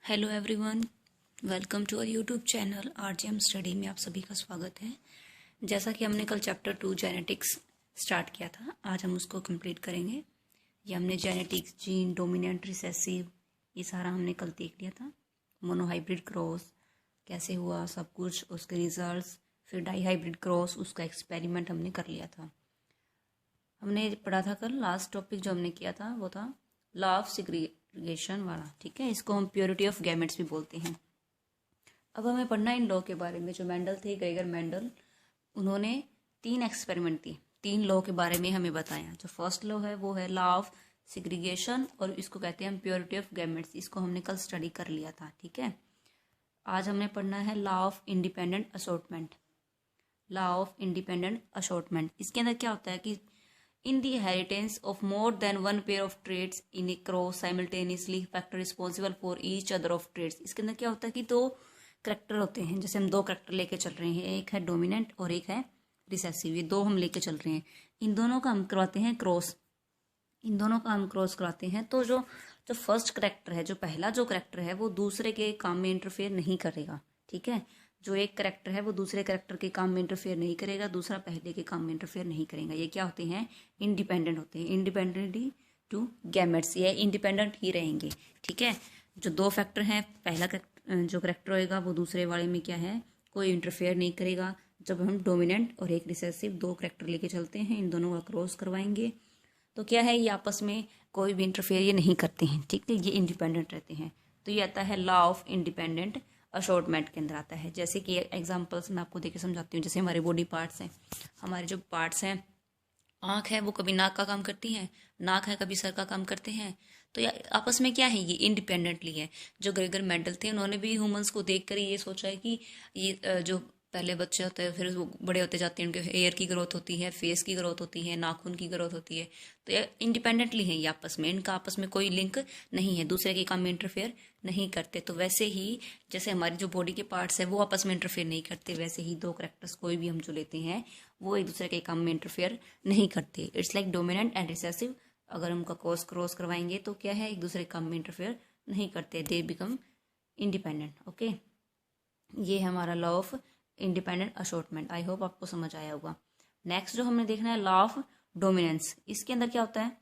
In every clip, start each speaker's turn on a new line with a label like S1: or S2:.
S1: Hello everyone, welcome to our YouTube channel RGM study में आप सभी का स्वागत है। जैसा कि हमने कल चैप्टर 2 जेनेटिक्स स्टार्ट किया था, आज हम उसको कंप्लीट करेंगे। ये हमने जेनेटिक्स, जीन, डोमिनेंट, रिसेसिव, ये सारा हमने कल देख लिया था। मोनोहाइब्रिड क्रॉस कैसे हुआ, सब कुछ, उसके रिजल्ट्स, फिर डाई हाइब्रिड क्रॉस, उसका एक्सपेरिमेंट हमने कर लिया था। हमने पढ़ा था कल, लास्ट टॉपिक जो हमने किया था वो था लॉ ऑफ सेग्रीगेशन वाला। ठीक है, इसको हम प्योरिटी ऑफ गैमेट्स भी बोलते हैं। अब हमें पढ़ना है इन लॉ के बारे में। जो मेंडल थे, ग्रेगर मेंडल, उन्होंने 3 एक्सपेरिमेंट दी, 3 लॉ के बारे में हमें बताया। जो फर्स्ट लॉ है वो है लॉ ऑफ सेग्रीगेशन, और इसको कहते हैं हम प्योरिटी ऑफ गैमेट्स। इसको हमने कल स्टडी कर लिया था। ठीक है, आज हमने पढ़ना है law of independent assortment. Law of independent assortment, इसके अंदर क्या होता है कि in the inheritance of more than one pair of traits in a cross simultaneously factor responsible for each other of traits। इसके अंदर क्या होता है कि 2 करेक्टर होते हैं। जैसे हम 2 करेक्टर लेके चल रहे हैं, एक है डोमिनेंट और एक है रिसेसिव। ये 2 हम लेके चल रहे हैं, इन दोनों का हम करवाते हैं क्रॉस। इन दोनों का हम क्रॉस कराते हैं तो जो फर्स्ट करेक्टर है, जो पहला जो करेक्टर है, वो दूसरे के काम में इंटरफेयर नहीं करेगा। ठीक है, जो एक करेक्टर है वो दूसरे करेक्टर के काम में इंटरफेयर नहीं करेगा, दूसरा पहले के काम में इंटरफेयर नहीं करेगा। ये क्या होते हैं? इंडिपेंडेंट होते हैं। इंडिपेंडेंटली टू गैमेट्स, ये इंडिपेंडेंट ही रहेंगे। ठीक है, जो 2 फैक्टर हैं, पहला जो करेक्टर होएगा वो दूसरे वाले में क्या है, कोई इंटरफेयर नहीं करेगा। जब हम डोमिनेंट और एक रिसेसिव 2 करेक्टर लेके चलते हैं, इन दोनों का क्रॉस करवाएंगे तो क्या है, ये आपस में कोई भी इंटरफेयर ये नहीं करते हैं। ठीक है, ये इंडिपेंडेंट रहते हैं। तो ये आता है लॉ ऑफ इंडिपेंडेंट असॉर्टमेंट के अंदर आता है। जैसे कि एग्जांपल्स मैं आपको देके समझाती हूँ। जैसे हमारे बॉडी पार्ट्स हैं, हमारे जो पार्ट्स हैं, आंख है वो कभी नाक का काम करती है, नाक है कभी सर का काम करते हैं। तो ये आपस में क्या है, ये इंडिपेंडेंटली है। जो ग्रेगर मेंडल थे, उन्होंने भी ह्यूमंस को देख कर ये सोचा है कि ये जो पहले बच्चे होते हैं, फिर वो बड़े होते जाते हैं, उनके हेयर की ग्रोथ होती है, फेस की ग्रोथ होती है, नाखून की ग्रोथ होती है। तो ये इंडिपेंडेंटली है, ये आपस में, इनका आपस में कोई लिंक नहीं है, दूसरे के काम में इंटरफेयर नहीं करते। तो वैसे ही जैसे हमारी जो बॉडी के पार्ट्स है वो आपस में इंटरफेयर नहीं करते, वैसे ही 2 करेक्टर्स कोई भी हम जो लेते हैं वो एक दूसरे के काम में इंटरफेयर नहीं करते। It's like dominant and recessive. अगर उनका क्रॉस करवाएंगे तो क्या है, एक दूसरे के काम में इंटरफेयर नहीं करते, दे बिकम इंडिपेंडेंट। ओके, ये है हमारा law of independent assortment. I hope आपको समझ आया होगा। नेक्स्ट जो हमें देखना है लॉ ऑफ डोमिनेंस। इसके अंदर क्या होता है,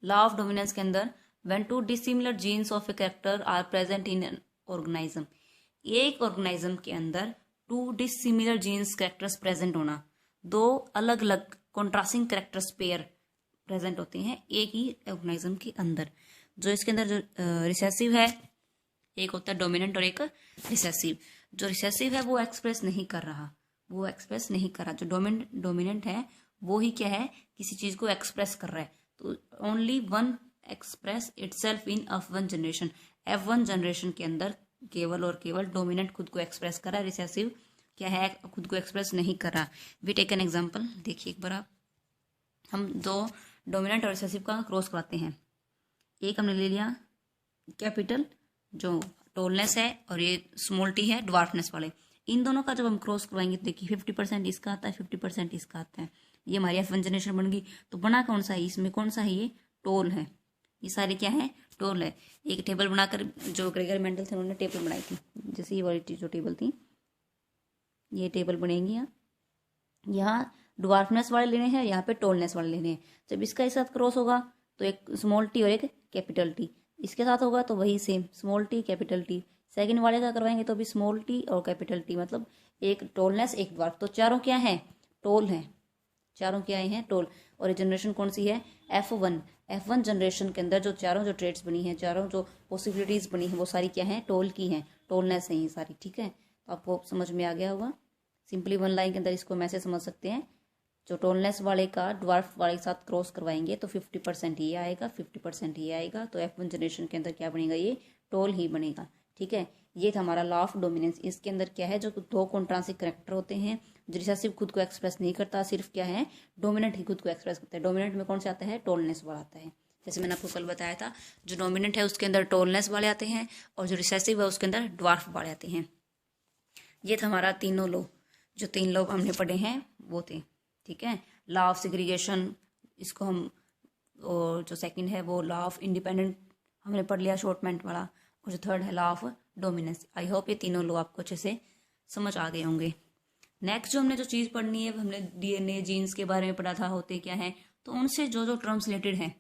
S1: लॉ ऑफ डोमिनेंस के अंदर when 2 dissimilar genes of a character are present in an organism. एक ऑर्गेनिज्म के अंदर 2 डिसिमिलर जीन्स कैरेक्टर्स प्रेजेंट होना, 2 अलग अलग कॉन्ट्रास्टिंग कैरेक्टर्स पेयर प्रेजेंट होते हैं एक ही ऑर्गेनिज्म के अंदर। जो इसके अंदर जो रिसेसिव है, एक होता है डोमिनेंट और एक रिसेसिव। जो रिसेसिव है वो एक्सप्रेस नहीं कर रहा, वो एक्सप्रेस नहीं कर रहा। जो डोमिनेंट है वो ही क्या है, किसी चीज को एक्सप्रेस कर रहा है। तो ओनली वन एक्सप्रेस इटसेल्फ इन F1 जनरेशन। F1 जनरेशन के अंदर केवल और केवल डोमिनेंट खुद को एक्सप्रेस कर रहा है, रिसेसिव क्या है, खुद को एक्सप्रेस नहीं कर रहा। वी टेक एन एग्जाम्पल, देखिए एक बार आप, हम 2 डोमिनेंट और रिसेसिव का क्रॉस कराते हैं। एक हमने ले लिया कैपिटल जो टोलनेस है, और ये स्मॉल टी है ड्वार्फनेस वाले। इन दोनों का जब हम क्रॉस करवाएंगे तो देखिए 50% इसका आता है, 50% इसका आता है। ये हमारी F1 जनरेशन बन गई। तो बना कौन सा है, इसमें कौन सा है, ये टोल है। ये सारे क्या है, टोल है। एक टेबल बनाकर जो ग्रेगर मेंडल थे उन्होंने टेबल बनाई थी, जैसे ये वाली जो टेबल थी, ये टेबल बनेगी। यहाँ ड्वार्फनेस वाले लेने हैं, यहाँ पे टोलनेस वाले लेने हैं। जब इसका इस साथ क्रॉस होगा तो एक स्मॉल टी और एक कैपिटल टी, इसके साथ होगा तो वही same small T capital T. Second वाले का करवाएंगे तो भी स्मॉल टी और कैपिटल टी, मतलब एक टोलनेस एक ड्वार्फ। तो चारों क्या है, टोल है, चारों क्या है, टोल। और ये जनरेशन कौन सी है, F1 जनरेशन के अंदर जो चारों जो ट्रेड्स बनी है, चारों जो पॉसिबिलिटीज बनी है, वो सारी क्या है, टोल की हैं, टोलनेस है ये सारी। ठीक है, तो आपको समझ में आ गया होगा। सिंपली 1 लाइन के अंदर इसको हम ऐसे समझ सकते हैं, जो टोलनेस वाले का ड्वार्फ वाले के साथ क्रॉस करवाएंगे तो 50% ये आएगा, 50% ये आएगा। तो F1 जनरेशन के अंदर क्या बनेगा, ये टोल ही बनेगा। ठीक है, ये था हमारा लॉ ऑफ डोमिनेंस। इसके अंदर क्या है, जो 2 कॉन्ट्रास्टिंग कैरेक्टर होते हैं, जो रिसेसिव खुद को एक्सप्रेस नहीं करता, सिर्फ क्या है, डोमिनेंट ही खुद को एक्सप्रेस करता है। डोमिनेंट में कौन से आता है, टोलनेस वाला आता है। जैसे मैंने आपको कल बताया था, जो डोमिनेंट है उसके अंदर टोलनेस वाले आते हैं, और जो रिसेसिव है उसके अंदर ड्वार्फ वाले आते हैं। ये था हमारा तीनों लॉ, जो 3 लॉ हमने पढ़े हैं वो थे। ठीक है, लॉ ऑफ सेग्रीगेशन, इसको हम, और जो सेकंड है वो लॉ ऑफ इंडिपेंडेंट हमने पढ़ लिया, शॉर्टमेंट वाला। और जो थर्ड है law of dominance. I hope ये तीनों लॉ आपको अच्छे से समझ आ गए होंगे। नेक्स्ट जो हमने जो चीज़ पढ़नी है, हमने डीएनए जीन्स के बारे में पढ़ा था, होते क्या है, तो उनसे जो जो टर्म्स रिलेटेड हैं,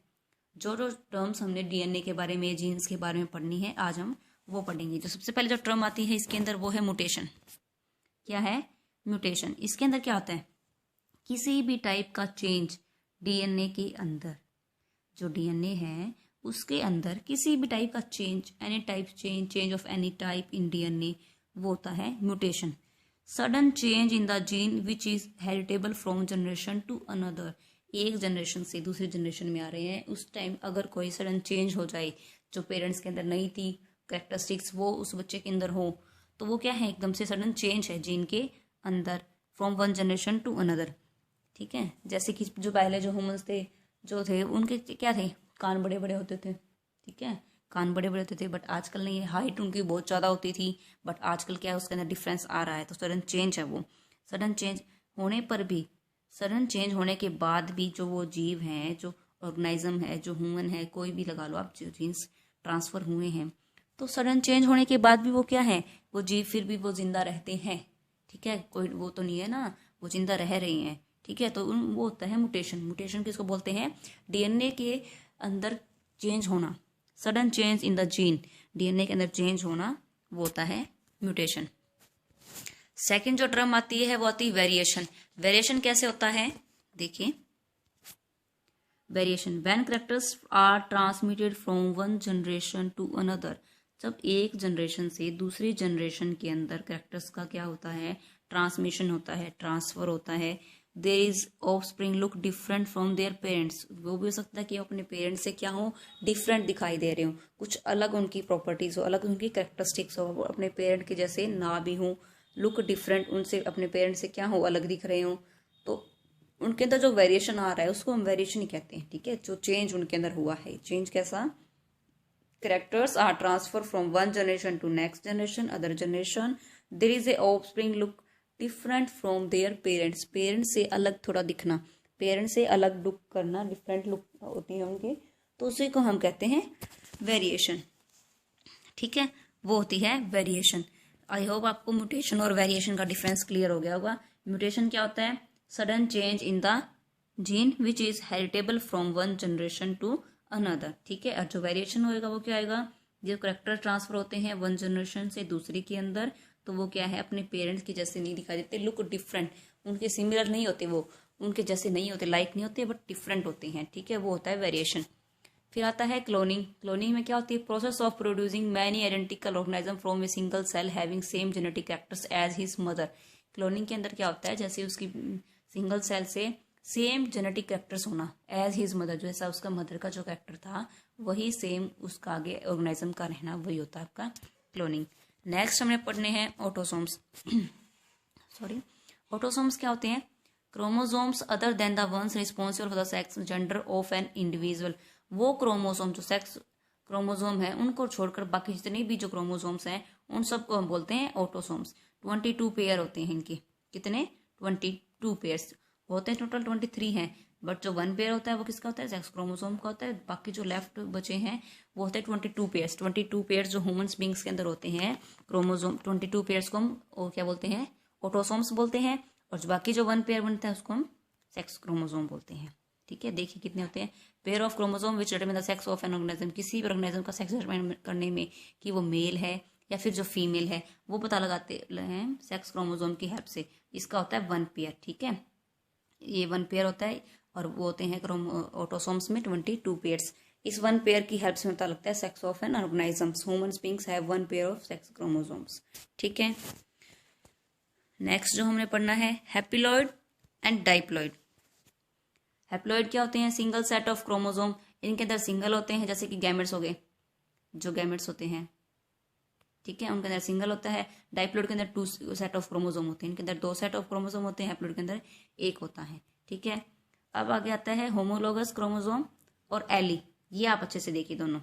S1: जो जो टर्म्स हमने डीएनए के बारे में, जीन्स के बारे में पढ़नी है, आज हम वो पढ़ेंगे। जो सबसे पहले जो टर्म आती है इसके अंदर वो है म्यूटेशन। क्या है? म्यूटेशन। इसके अंदर क्या होता है? किसी भी टाइप का चेंज डीएनए के अंदर, जो डीएनए है उसके अंदर किसी भी टाइप का change, any type change of any type in DNA, वो होता है mutation. Sudden change in the gene which is heritable from generation to another. एक जनरेशन से दूसरी जनरेशन में आ रहे हैं, उस टाइम अगर कोई सडन चेंज हो जाए, जो पेरेंट्स के अंदर नहीं थी कैरेक्टरिस्टिक्स, वो उस बच्चे के अंदर हो, तो वो क्या है? एकदम से सडन चेंज है जीन के अंदर, from one generation to another. ठीक है, जैसे कि जो पहले जो ह्यूमंस थे, जो थे उनके क्या थे? कान बड़े बड़े होते थे। ठीक है, कान बड़े बड़े होते थे, बट आजकल नहीं है। हाइट उनकी बहुत ज़्यादा होती थी, बट आजकल क्या है, उसके अंदर डिफरेंस आ रहा है। तो सडन चेंज है वो। सडन चेंज होने पर भी, सडन चेंज होने के बाद भी जो वो जीव हैं, जो ऑर्गेनिज्म है, जो ह्यूमन है, कोई भी लगा लो आप, जो जीन्स ट्रांसफर हुए हैं, तो सडन चेंज होने के बाद भी वो क्या है? वो जीव फिर भी वो जिंदा रहते हैं। ठीक है, कोई वो तो नहीं है ना, वो जिंदा रह रही हैं। ठीक है, तो वो होता है म्यूटेशन। म्यूटेशन किसको बोलते हैं? डीएनए के अंदर चेंज होना, sudden change in the gene, DNA के अंदर चेंज होना, वो होता है म्यूटेशन। सेकंड जो टर्म आती है वो आती है वेरिएशन। वेरिएशन कैसे होता है? देखिए, variation when characters are transmitted from one generation to another. जब एक जनरेशन से दूसरी जनरेशन के अंदर कैरेक्टर्स का क्या होता है? ट्रांसमिशन होता है, ट्रांसफर होता है। There is offspring look different from their parents. वो भी हो सकता है कि अपने पेरेंट्स से क्या हो? डिफरेंट दिखाई दे रहे हो, कुछ अलग उनकी प्रॉपर्टीज हो, अलग उनकी कैरेक्टरिस्टिक्स हो, वो अपने पेरेंट के जैसे ना भी हो, लुक डिफरेंट, उनसे अपने पेरेंट्स से क्या हो? अलग दिख रहे हो, तो उनके अंदर जो वेरिएशन आ रहा है उसको हम वेरिएशन ही कहते हैं। ठीक है, जो चेंज उनके अंदर हुआ है। चेंज कैसा? Characters are transfer from one generation to next generation, other generation. There is a offspring look different from their parents. Parents से अलग थोड़ा दिखना, पेरेंट्स से अलग लुक करना, डिफरेंट लुक होती है उनकी, तो उसी को हम कहते हैं वेरिएशन। ठीक है, वो होती है वेरिएशन। आई होप आपको म्यूटेशन और वेरिएशन का डिफरेंस क्लियर हो गया होगा। म्यूटेशन क्या होता है? Sudden change in the gene which is heritable from one generation to another. ठीक है, और जो वेरिएशन होएगा वो क्या आएगा? जो करेक्टर ट्रांसफर होते हैं वन जनरेशन से दूसरी के अंदर, तो वो क्या है? अपने पेरेंट्स के जैसे नहीं दिखाई देते, लुक डिफरेंट, उनके सिमिलर नहीं होते, वो उनके जैसे नहीं होते, लाइक नहीं होते, बट डिफरेंट होते हैं। ठीक है, वो होता है वेरिएशन। फिर आता है क्लोनिंग। क्लोनिंग में क्या होती है? Process of producing many identical organism from a single cell having same genetic characters as his mother. Cloning के अंदर क्या होता है? जैसे उसकी सिंगल सेल से सेम जेनेटिक कैरेक्टर्स होना, एज हिज मदर, जैसा उसका मदर का जो कैरेक्टर था वही सेम उसका आगे ऑर्गेनिज्म का रहना, वही होता है आपका क्लोनिंग। नेक्स्ट हमने पढ़ने हैं ऑटोसोम्स। सॉरी, ऑटोसोम्स क्या होते हैं? Chromosomes other than the ones responsible for the sex gender of an individual. वो क्रोमोसोम जो सेक्स क्रोमोसोम है उनको छोड़कर बाकी जितने भी जो क्रोमोसोम्स हैं उन सबको हम बोलते हैं ऑटोसोम्स। 22 पेयर होते हैं इनके। कितने? 22 पेयर्स होते हैं, टोटल 23 हैं, बट जो 1 पेयर होता है वो किसका होता है? सेक्स क्रोमोसोम का होता है। बाकी जो लेफ्ट बचे हैं वो होते हैं 22 पेयर्स। 22 पेयर्स जो ह्यूमंस बींग्स के अंदर होते हैं क्रोमोसोम, 22 पेयर्स को हम और क्या बोलते हैं? ऑटोसोम्स बोलते हैं। और जो बाकी जो 1 पेयर बनता है उसको हम सेक्स क्रोमोसोम बोलते हैं। ठीक है, देखिए कितने होते हैं? Pair of chromosome which determine the sex of an organism. किसी भी ऑर्गेनिज्म का सेक्स डिटरमाइन करने में कि वो मेल है या फिर जो फीमेल है वो पता लगाते हैं सेक्स क्रोमोसोम की हेल्प से। इसका होता है 1 पेयर। ठीक है, ये 1 पेयर होता है और वो होते हैं ऑटोसोम्स में 22 पेयर्स। इस 1 पेयर की हेल्प से पता लगता है sex of an organism. Human beings have 1 pair of sex chromosomes. ठीक है, नेक्स्ट जो हमने पढ़ना है हैप्लॉइड एंड डाइप्लॉइड। हैप्लॉइड क्या होते हैं? Single set of chromosome. इनके अंदर सिंगल होते हैं, जैसे कि गैमेट्स हो गए, जो गैमेट्स होते हैं। ठीक है, उनके अंदर सिंगल होता है। डाइप्लॉइड के अंदर 2 सेट ऑफ क्रोमोसोम होते हैं। इनके अंदर 2 सेट ऑफ क्रोमोसोम होते हैं, हैप्लॉइड के अंदर 1 होता है। ठीक है, अब आगे आता है होमोलोगस क्रोमोसोम और एली। ये आप अच्छे से देखिए दोनों।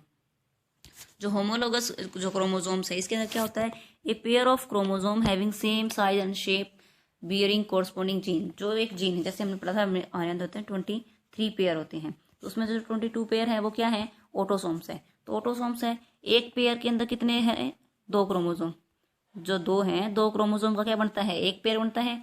S1: जो होमोलोगस जो क्रोमोसोम्स है इसके अंदर क्या होता है? A pair of chromosome having same size and shape bearing corresponding gene. जो एक जीन है, जैसे हमने पढ़ा था, हमारे अंदर होते हैं 23 पेयर होते हैं, तो उसमें जो 22 पेयर है वो क्या है? ऑटोसोम्स है। तो ऑटोसोम्स है। एक पेयर के अंदर कितने हैं? 2 क्रोमोसोम। जो 2 हैं, 2 क्रोमोसोम का क्या बनता है? एक पेयर बनता है।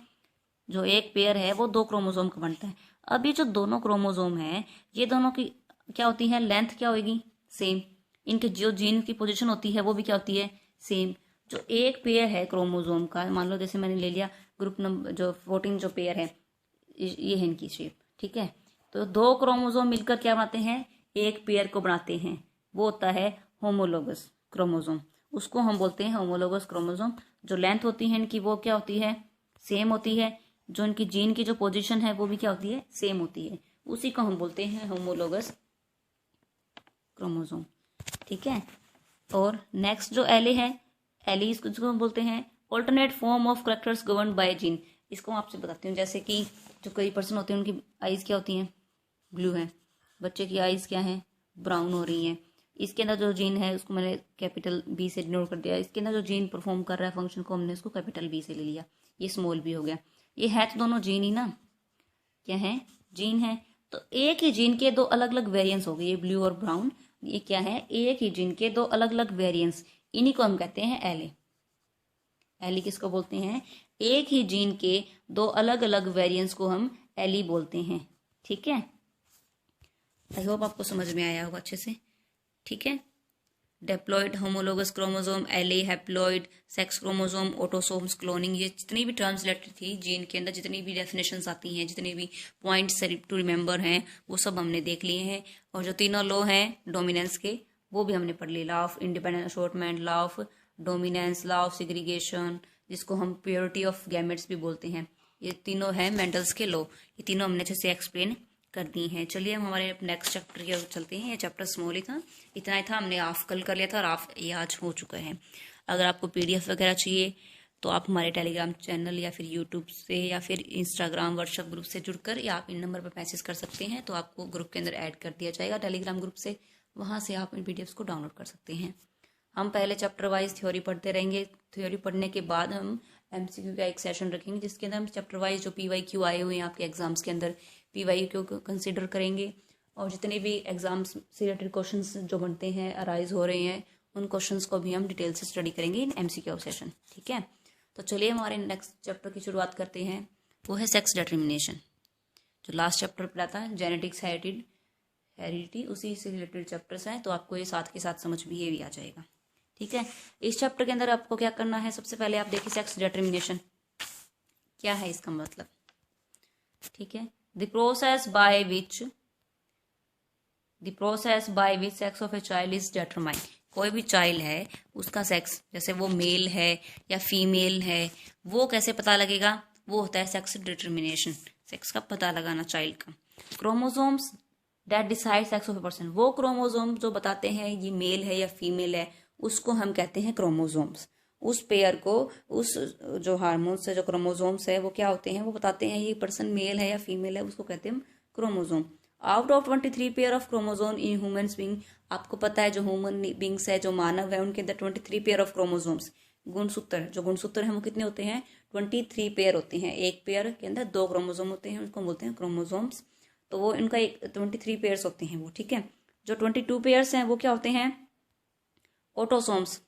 S1: जो एक पेयर है वो 2 क्रोमोसोम का बनता है। अब ये जो दोनों क्रोमोसोम है, ये दोनों की क्या होती है? लेंथ क्या होगी? सेम। इनके जो जीन की पोजीशन होती है वो भी क्या होती है? सेम। जो एक पेयर है क्रोमोसोम का, मान लो जैसे मैंने ले लिया ग्रुप नंबर जो 14 जो पेयर है, ये है इनकी शेप, ठीक है। तो 2 क्रोमोसोम मिलकर क्या बनाते हैं? एक पेयर को बनाते हैं। वो होता है होमोलोगस क्रोमोसोम। उसको हम बोलते हैं होमोलोगस क्रोमोसोम। जो लेंथ होती है इनकी वो क्या होती है? सेम होती है। जो इनकी जीन की जो पोजीशन है वो भी क्या होती है? सेम होती है। उसी को हम बोलते हैं होमोलोगस क्रोमोसोम, ठीक है। और नेक्स्ट जो एले है, एली इसको हम बोलते हैं alternate form of characters governed bye gene. इसको मैं आपसे बताती हूँ। जैसे कि जो कई पर्सन होते हैं उनकी आईज क्या होती हैं? ब्लू है। बच्चे की आईज क्या है? ब्राउन हो रही है। इसके अंदर जो जीन है उसको मैंने कैपिटल बी से डिनोट कर दिया। इसके अंदर जो जीन परफॉर्म कर रहा है फंक्शन को हमने उसको कैपिटल बी से ले लिया। ये स्मॉल बी हो गया। ये है तो दोनों जीन ही ना, क्या है? जीन है। तो एक ही जीन के 2 अलग अलग वेरिएंट्स हो गए, ये ब्लू और ब्राउन। ये क्या है? एक ही जीन के 2 अलग अलग वेरिएंट्स, इन्हीं को हम कहते हैं एले। एली किसको बोलते हैं? एक ही जीन के 2 अलग अलग वेरिएंट्स को हम एली बोलते हैं, ठीक है। आई होप आपको समझ में आया होगा अच्छे से, ठीक है। डेप्लॉइड, होमोलोगस क्रोमोसोम, एले, haploid, sex chromosome, autosomes, cloning, ये जितनी भी टर्म्स रिलेटेड थी जीन के अंदर, जितनी भी डेफिनेशंस आती हैं, जितने भी पॉइंट्स टू रिमेंबर हैं, वो सब हमने देख लिए हैं। और जो तीनों लॉ हैं डोमिनेंस के, वो भी हमने पढ़ लिए। Law of independent assortment, law of dominance, law of segregation, जिसको हम प्योरिटी ऑफ गैमेट्स भी बोलते हैं। ये तीनों हैं मेंडल्स के लॉ। ये तीनों हमने अच्छे से एक्सप्लेन कर दी हैं। चलिए हम हमारे नेक्स्ट चैप्टर की ओर चलते हैं। ये चैप्टर स्मॉल ही था, इतना ही था। हमने हाफ कल कर लिया था और हाफ ये आज हो चुका है। अगर आपको पीडीएफ वगैरह चाहिए तो आप हमारे टेलीग्राम चैनल या फिर यूट्यूब से या फिर इंस्टाग्राम व्हाट्सएप ग्रुप से जुड़कर, या आप इन नंबर पर मैसेज कर सकते हैं तो आपको ग्रुप के अंदर ऐड कर दिया जाएगा टेलीग्राम ग्रुप से। वहाँ से आप इन पीडीएफ को डाउनलोड कर सकते हैं। हम पहले चैप्टर वाइज थ्योरी पढ़ते रहेंगे। थ्योरी पढ़ने के बाद हम एमसीक्यू का एक सेशन रखेंगे जिसके अंदर हम चैप्टर वाइज जो पीवाईक्यू आए हुए हैं आपके एग्जाम्स के अंदर, पीवाईक्यू को कंसिडर करेंगे। और जितने भी एग्जाम्स से रिलेटेड क्वेश्चंस जो बनते हैं, अराइज हो रहे हैं, उन क्वेश्चंस को भी हम डिटेल से स्टडी करेंगे इन एमसीक्यू सेशन, ठीक है। तो चलिए हमारे नेक्स्ट चैप्टर की शुरुआत करते हैं। वो है सेक्स डिटर्मिनेशन। जो लास्ट चैप्टर पढ़ा था जेनेटिक्स हेरिडिटी, उसी से रिलेटेड चैप्टर्स हैं, तो आपको ये साथ के साथ समझ भी ये भी आ जाएगा, ठीक है। इस चैप्टर के अंदर आपको क्या करना है? सबसे पहले आप देखिए सेक्स डिटर्मिनेशन क्या है, इसका मतलब, ठीक है। The process by which sex of a child is determined. कोई भी चाइल्ड है उसका सेक्स, जैसे वो मेल है या फीमेल है, वो कैसे पता लगेगा? वो होता है सेक्स डिटर्मिनेशन, सेक्स का पता लगाना चाइल्ड का। Chromosomes that decide sex of a person, वो क्रोमोसोम जो बताते हैं ये मेल है या फीमेल है, उसको हम कहते हैं क्रोमोसोम्स। उस पेयर को, उस जो हार्मोन से जो क्रोमोसोम्स है वो क्या होते हैं, वो बताते हैं ये पर्सन मेल है या फीमेल है, उसको कहते हैं chromosome. Out of 23 pair of chromosome in human being, आपको पता है जो ह्यूमन बींग्स है, जो मानव है, उनके अंदर 23 पेयर ऑफ क्रोमोसोम्स, गुणसूत्र, जो गुणसूत्र है वो कितने होते हैं? 23 पेयर होते हैं। एक पेयर के अंदर 2 क्रोमोसोम होते हैं, उसको बोलते हैं क्रोमोसोम्स। तो वो इनका 23 पेयर्स होते हैं वो, ठीक है। जो 22 पेयर्स हैं वो क्या होते हैं? ऑटोसोम्स।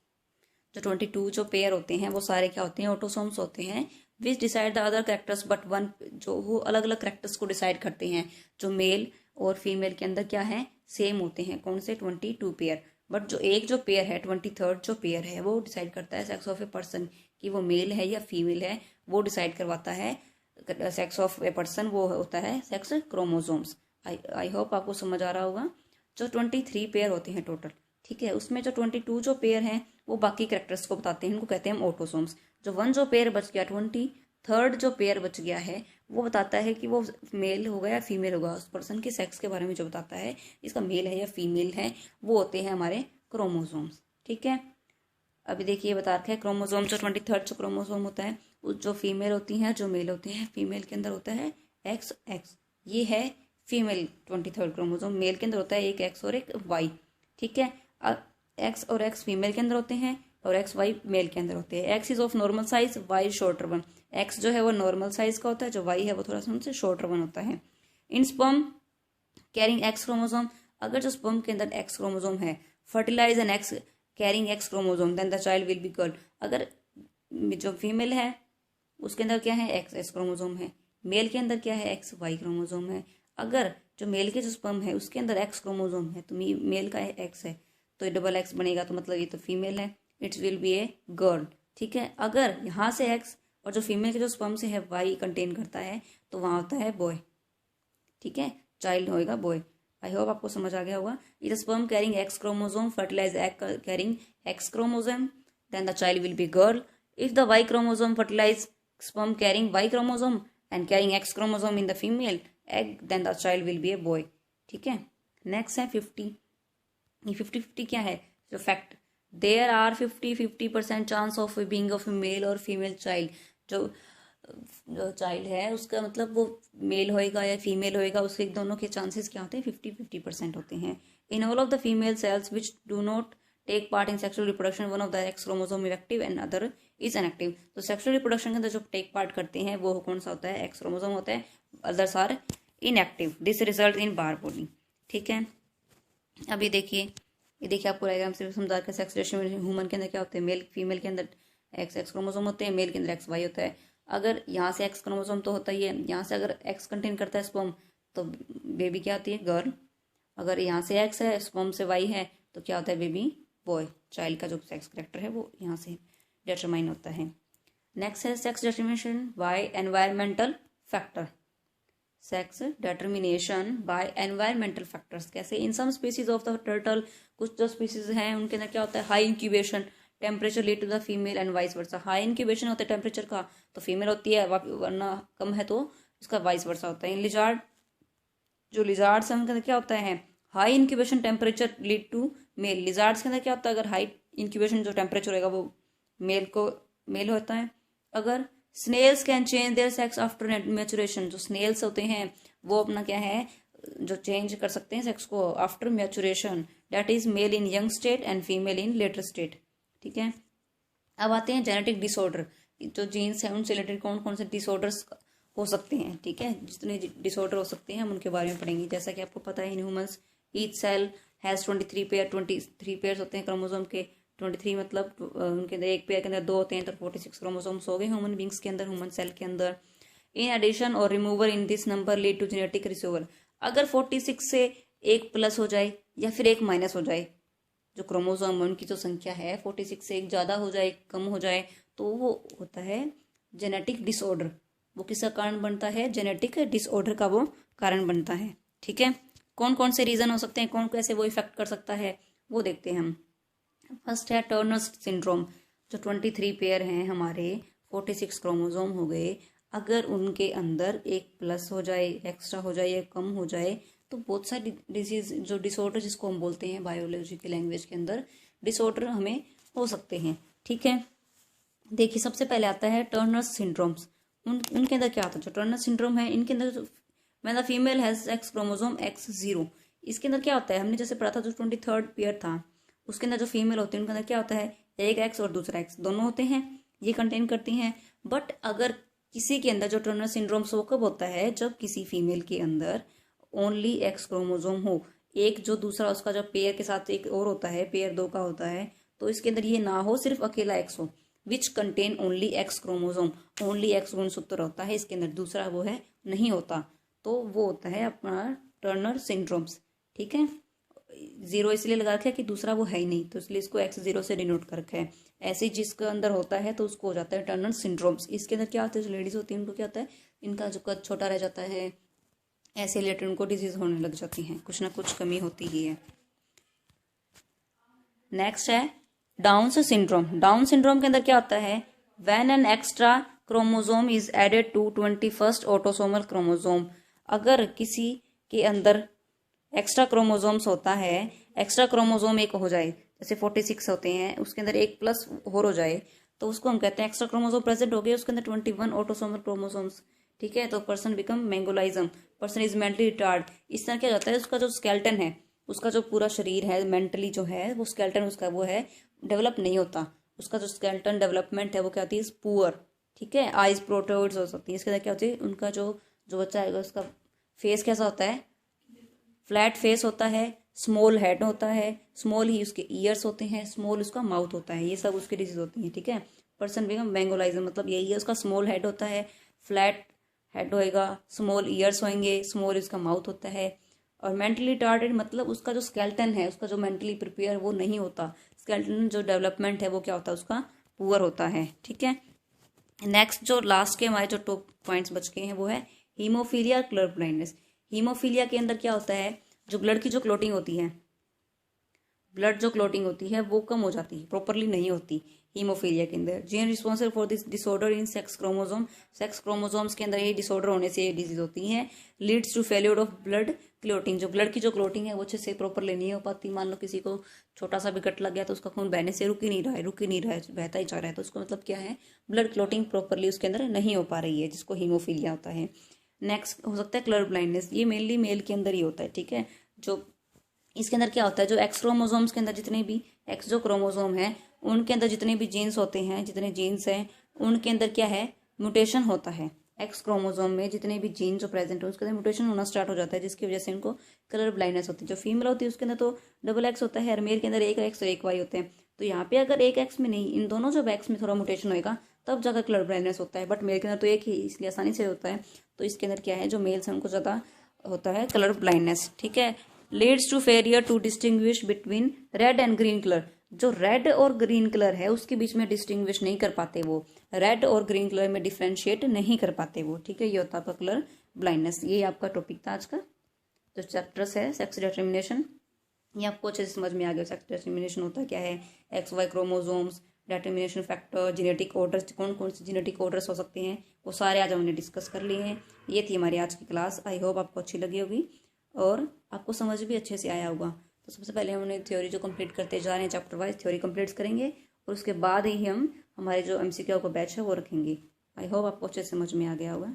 S1: जो 22 जो पेयर होते हैं वो सारे क्या होते हैं? ऑटोसोम्स होते हैं। Which decide the other characters but one, जो वो अलग अलग कैरेक्टर्स को डिसाइड करते हैं। जो मेल और फीमेल के अंदर क्या है? सेम होते हैं। कौन से? 22 पेयर। बट जो एक जो पेयर है 23rd जो पेयर है वो डिसाइड करता है सेक्स ऑफ ए पर्सन, कि वो मेल है या फीमेल है, वो डिसाइड करवाता है सेक्स ऑफ ए पर्सन, वो होता है सेक्स क्रोमोसोम्स। आई होप आपको समझ आ रहा होगा। जो 23 पेयर होते हैं टोटल, ठीक है, उसमें जो 22 जो पेयर हैं वो बाकी कैरेक्टर्स को बताते हैं, उनको कहते हैं हम ऑटोसोम्स। जो 1 जो पेयर बच गया, 23rd जो पेयर बच गया है, वो बताता है कि वो मेल होगा या फीमेल होगा, उस पर्सन के सेक्स के बारे में जो बताता है, इसका मेल है या फीमेल है, वो होते हैं हमारे क्रोमोसोम्स, ठीक है। अभी देखिए बता रखा है क्रोमोसोम, जो 23rd जो क्रोमोसोम होता है, जो फीमेल होती हैं, जो मेल होते हैं, फीमेल के अंदर होता है XX, ये है फीमेल 23rd क्रोमोसोम। मेल के अंदर होता है एक X और एक Y, ठीक है। X और X फीमेल के अंदर होते हैं और XY मेल के अंदर होते हैं। X is of normal size, Y shorter one. X जो है वो नॉर्मल साइज का होता है, जो Y है वो थोड़ा सा उनसे शॉर्टर वन होता है। In sperm carrying X chromosome, अगर जो स्पर्म के अंदर X क्रोमोसोम है, fertilize an X carrying X chromosome then the child will be girl. अगर जो फीमेल है उसके अंदर क्या है, एक्स एक्स क्रोमोजोम है, मेल के अंदर क्या है, एक्स वाई क्रोमोजोम है। अगर जो मेल के जो स्पर्म है उसके अंदर एक्स क्रोमोजोम है तो मेल का है एक्स है, तो ये डबल एक्स बनेगा, तो मतलब ये तो फीमेल है, it's will be a girl. ठीक है, अगर यहाँ से एक्स और जो फीमेल के जो स्पर्म से है वाई कंटेन करता है तो वहाँ होता है बॉय। ठीक है, चाइल्ड होएगा बॉय। आई होप आपको समझ आ गया होगा। It sperm carrying X chromosome fertilize egg carrying X chromosome then the child will be girl. If the Y chromosome fertilize sperm carrying Y chromosome and carrying X chromosome in the female egg, then the child will be a boy। ठीक है, next है 50। ये 50-50 क्या है, जो fact, there are 50-50% chance of being of male और female child. जो child है उसका मतलब वो मेल होएगा या फीमेल होएगा, उसके दोनों के चांसेस क्या होते हैं, 50-50% होते हैं। In all of the female cells which do not take part in sexual reproduction one of the X chromosome is active and other is inactive. तो सेक्सुअल रिप्रोडक्शन के अंदर जो टेक पार्ट करते हैं वो कौन सा होता है, एक्स क्रोमोसोम होता है, others are inactive. This result in bar body. ठीक है, अब ये देखिए आपको डायग्राम से समझा कर सेक्स रेशियो ह्यूमन के अंदर क्या होते हैं, मेल फीमेल के अंदर एक्स एक्स क्रोमोसोम होते हैं, मेल के अंदर एक्स वाई होता है। अगर यहाँ से एक्स क्रोमोसोम तो होता ही है, यहाँ से अगर एक्स कंटेन करता है स्पर्म तो बेबी क्या आती है, गर्ल। अगर यहाँ से एक्स है स्पर्म से वाई है तो क्या होता है, बेबी बॉय। चाइल्ड का जो सेक्स करेक्टर है वो यहाँ से डिटरमाइन होता है। नेक्स्ट है sex determination by environmental factor. Sex determination by environmental factors कैसे, in some species of the turtle, कुछ जो स्पीसीज हैं उनके अंदर क्या होता है, high incubation temperature lead to the female and vice versa. High incubation होता है टेम्परेचर का तो फीमेल होती है, वरना कम है तो उसका वाइस वर्सा होता है। इन लिजार्ड, जो लिजार्ड्स हैं उनके अंदर क्या होता है, high incubation temperature lead to male. Lizards के अंदर क्या होता है, अगर हाई इंक्यूबेशन जो टेम्परेचर होगा वो मेल होता है। अगर snails can change their sex after maturation, जो स्नेल्स होते हैं वो अपना क्या है, जो चेंज कर सकते हैं सेक्स को after maturation, that is male in young state and female in later state. ठीक है, अब आते हैं जेनेटिक डिसऑर्डर। जो जीन्स है उनसे रिलेटेड कौन कौन से डिसऑर्डर्स हो सकते हैं। ठीक है, जितने डिसऑर्डर हो सकते हैं हम उनके बारे में पढ़ेंगे। जैसा कि आपको पता है in humans each cell has 23 pair, 23 pairs होते हैं क्रोमोसोम के। 23 मतलब उनके अंदर एक पेयर के अंदर 2 होते हैं तो 46 क्रोमोसोम्स हो गए ह्यूमन बींग्स के अंदर, ह्यूमन सेल के अंदर। इन एडिशन और removal in this number lead to genetic reversal. अगर 46 से एक प्लस हो जाए या फिर एक माइनस हो जाए, जो क्रोमोसोम उनकी जो संख्या है 46 से एक ज़्यादा हो जाए कम हो जाए तो वो होता है जेनेटिक डिसऑर्डर। वो किसका कारण बनता है, जेनेटिक डिसऑर्डर का वो कारण बनता है। ठीक है, कौन कौन से रीजन हो सकते हैं, कौन कैसे वो इफेक्ट कर सकता है वो देखते हैं हम। फर्स्ट है टर्नर सिंड्रोम। जो 23 पेयर हैं हमारे, 46 क्रोमोसोम हो गए, अगर उनके अंदर एक प्लस हो जाए, एक्स्ट्रा हो जाए या कम हो जाए तो बहुत सारी डिजीज, जो डिसऑर्डर जिसको हम बोलते हैं बायोलॉजी की लैंग्वेज के अंदर, डिसऑर्डर हमें हो सकते हैं। ठीक है, देखिए सबसे पहले आता है टर्नर सिंड्रोम्स। उनके अंदर क्या आता है, जो टर्नर सिंड्रोम है इनके अंदर मैं the female has x chromosome X0। इसके अंदर क्या होता है, हमने जैसे पढ़ा था जो 23rd पेयर था उसके अंदर जो फीमेल होती है उनके अंदर क्या होता है, एक एक्स और दूसरा एक्स दोनों होते हैं, ये कंटेन करती हैं। बट अगर किसी के अंदर जो टर्नर सिंड्रोम वो कब होता है, जब किसी फीमेल के अंदर ओनली एक्स क्रोमोसोम हो, एक जो दूसरा उसका जो पेयर के साथ एक और होता है, पेयर 2 का होता है, तो इसके अंदर ये ना हो, सिर्फ अकेला एक्स हो, which contain only x chromosome, only x गुणसूत्र होता है इसके अंदर, दूसरा वो है नहीं होता, तो वो होता है अपना टर्नर सिंड्रोम्स। ठीक है, 0 इसलिए लगा रखा है कि दूसरा वो है ही नहीं, तो इसलिए इसको X0 से डिनोट कर रखा है। ऐसे ही जिसके अंदर होता है तो उसको हो जाता है टर्नर सिंड्रोम्स। इसके अंदर क्या होता है, जो लेडीज होती है उनको क्या होता है, इनका जो कद छोटा रह जाता है, ऐसे रिलेटेड उनको डिजीज होने लग जाती हैं, कुछ ना कुछ कमी होती ही है। नेक्स्ट है डाउन सिंड्रोम। डाउन सिंड्रोम के अंदर क्या होता है, when an extra chromosome is added to 21st autosomal chromosome. अगर किसी के अंदर एक्स्ट्रा क्रोमोसोम्स होता है, एक्स्ट्रा क्रोमोसोम एक हो जाए, जैसे 46 होते हैं उसके अंदर एक प्लस और हो जाए तो उसको हम कहते हैं एक्स्ट्रा क्रोमोसोम प्रेजेंट हो गए, उसके अंदर 21 ऑटोसोमल क्रोमोसोम्स। ठीक है, तो person become mongolism, person is mentally retard. इस तरह क्या जाता है, उसका जो स्केलेटन है, उसका जो पूरा शरीर है मेंटली जो है वो स्केलेटन उसका वो है डेवलप नहीं होता, उसका जो स्केलेटन डेवलपमेंट है वो क्या होती है, पुअर। ठीक है, आइज प्रोट्रूड्स हो सकती है। इसके अंदर क्या होती है, उनका जो बच्चा आएगा उसका फेस कैसा होता है, फ्लैट फेस होता है, स्मॉल हेड होता है, स्मॉल ही उसके ईयर्स होते हैं, स्मॉल उसका माउथ होता है, ये सब उसकी डिजीज होती हैं, ठीक है। पर्सन बिकम बेंगोलाइजर मतलब यही है, उसका स्मॉल हेड होता है, फ्लैट हेड होएगा, स्मॉल ईयर्स होंगे, स्मॉल उसका माउथ होता है। और मेंटली रिटार्डेड मतलब उसका जो स्केलेटन है, उसका जो मेंटली प्रिपेयर वो नहीं होता, स्केलेटन जो डेवलपमेंट है वो क्या होता है उसका पुअर होता है, ठीक है। नेक्स्ट जो लास्ट के हमारे जो टॉप पॉइंट्स बच गए हैं वो है हीमोफीलिया, कलर ब्लाइंडनेस। हीमोफीलिया के अंदर क्या होता है, जो ब्लड की जो क्लोटिंग होती है, ब्लड जो क्लोटिंग होती है वो कम हो जाती है, प्रॉपरली नहीं होती हीमोफीलिया के अंदर। Gene responsible for this disorder in sex chromosome, sex chromosomes के अंदर ये डिसऑर्डर होने से ये डिजीज होती है। Leads to failure of blood clotting, जो ब्लड की जो क्लोटिंग है वो अच्छे से प्रॉपरली नहीं हो पाती। मान लो किसी को छोटा सा भी कट लग गया तो उसका खून बहने से रुक ही नहीं रहा है, बहता ही जा रहा है, तो उसको मतलब क्या है, ब्लड क्लोटिंग प्रॉपरली उसके अंदर नहीं हो पा रही है, जिसको हीमोफीलिया होता है। नेक्स्ट हो सकता है कलर ब्लाइंडनेस, ये मेनली मेल के अंदर ही होता है, ठीक है। जो इसके अंदर क्या होता है, जो एक्स क्रोमोसोम्स के अंदर जितने भी एक्स जो क्रोमोसोम है उनके अंदर जितने भी जीन्स होते हैं, जितने जीन्स हैं उनके अंदर क्या है, म्यूटेशन होता है। एक्स क्रोमोसोम में जितने भी जीन जो प्रेजेंट है उसके अंदर म्यूटेशन होना स्टार्ट हो जाता है, जिसकी वजह से इनको कलर ब्लाइंडनेस होती है। जो फीमेल होती है उसके अंदर तो डबल एक्स होता है और मेल के अंदर एक एक्स और एक वाई होते हैं। तो यहाँ पे अगर एक एक्स में नहीं, इन दोनों जब एक्स में थोड़ा म्यूटेशन होएगा तब जाकर कलर ब्लाइंडनेस होता है, बट मेल के अंदर तो एक ही, इसलिए आसानी से होता है। तो इसके अंदर क्या है, जो मेल्स हैं उनको ज़्यादा होता है कलर ब्लाइंडनेस, ठीक है। Leads to failure to distinguish between red and green colour, जो रेड और ग्रीन कलर है उसके बीच में डिस्टिंग्विश नहीं कर पाते वो, रेड और ग्रीन कलर में डिफ्रेंशिएट नहीं कर पाते वो, ठीक है। ये होता है आपका कलर ब्लाइंडनेस। ये आपका टॉपिक था आज का, जो चैप्टर्स है सेक्स डिटर्मिनेशन, ये आपको अच्छे से समझ में आ गया। सेक्स डिटर्मिनेशन होता क्या है, X Y chromosomes, determination factor, genetic orders, कौन कौन से जेनेटिक ऑर्डर्स हो सकते हैं, वो सारे आज हमने डिस्कस कर लिए हैं। ये थी हमारी आज की क्लास, आई होप आपको अच्छी लगी होगी और आपको समझ भी अच्छे से आया होगा। तो सबसे पहले हमने थ्योरी जो कंप्लीट करते जा रहे हैं, चैप्टर वाइज थ्योरी कंप्लीट करेंगे और उसके बाद ही हम हमारे जो MCQ का बैच है वो रखेंगे। आई होप आपको अच्छे से समझ में आ गया होगा।